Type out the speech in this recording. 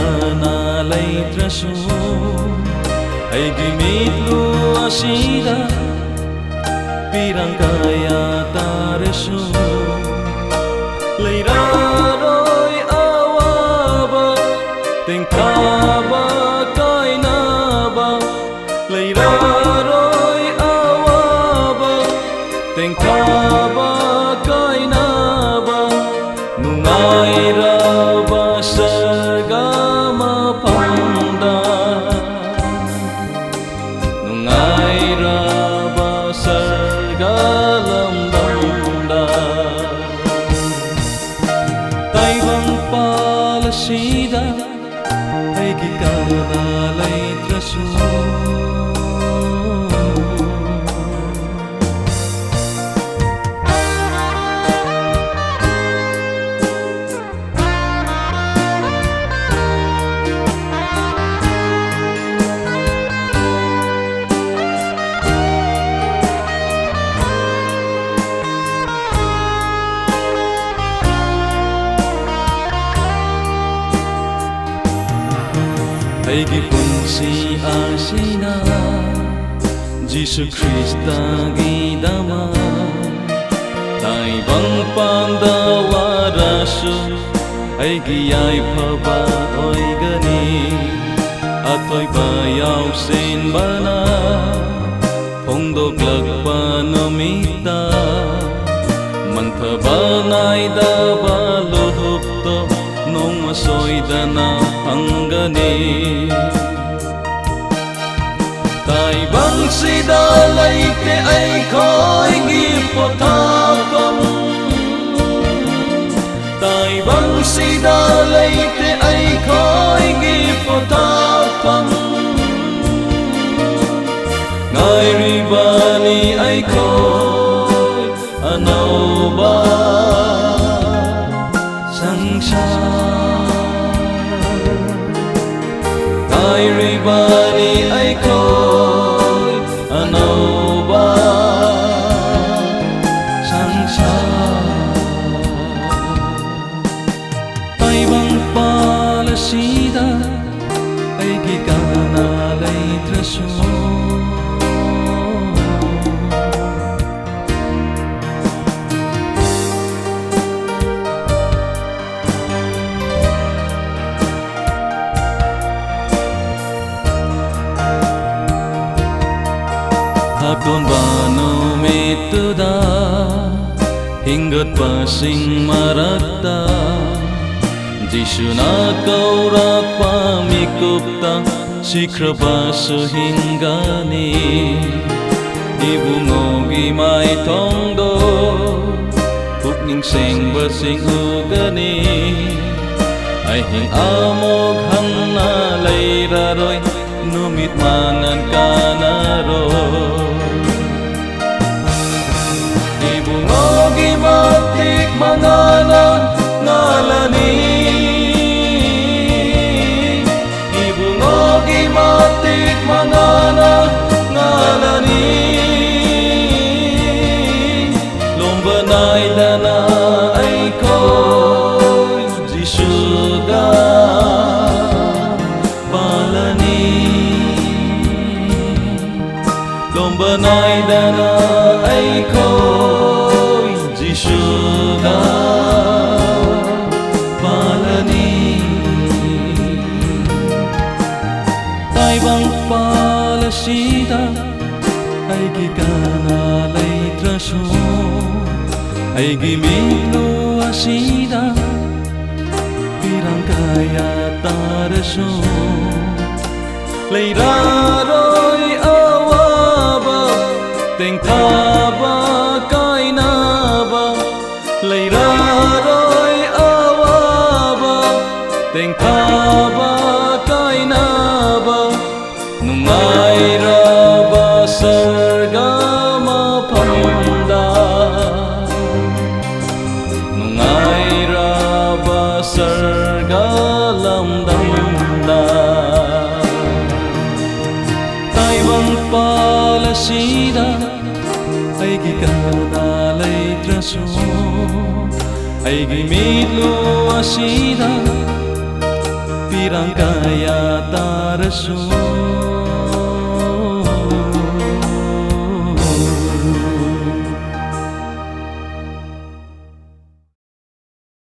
kana laytrasu aigi mitlu asida pirang kaya tarasu leiraroy awaba tengkaba kainaba leiraroy awaba tengkaba kainaba nungaira basagama panda nungaira basagalam danda taibang palasida aigi kana laytrasu aigi punsi asina Jesus Krista gidama taibang pandawarasu aigi yaipaba oigani atoy bayaw sinbana phongdoklakpa namita manthabanay dabaludupto nung masoydana hanggani taibang sidalayte ay ko'y gipotapam taibang sidalayte ay ko'y gipotapam ngay ribani ay ko'y anaw ba ay ribani ay ko'y ano ba sangsar taibang palasida ay gikana laytrasu Hakon bano mituda hinggat pasing maragta Jisu na kaurak pamikupta sikra baso hinggani ibungog imay tongdo pukning sing basing ugani ay hing amog hang nalayraroy numit manan kanaro ibungog imatik manganan ngalani ibungog imatik manganan ngalani lombanay dana ay ko'y jisuga palani lombanay dana ay ko'y jisuga palani taibang palasida ay gikana laytrasu ay gimilo asida pirang kaya tarasu leiraroy awaba tengkaba kainaba leiraroy awaba tengkaba kainaba nungaira basargama panda nungaira basargalam damda taibang palasida ay gikana laytrasu ay gimidlo asida ꯏꯔꯥꯡ ꯀꯌꯥ ꯇꯥꯔꯁꯨ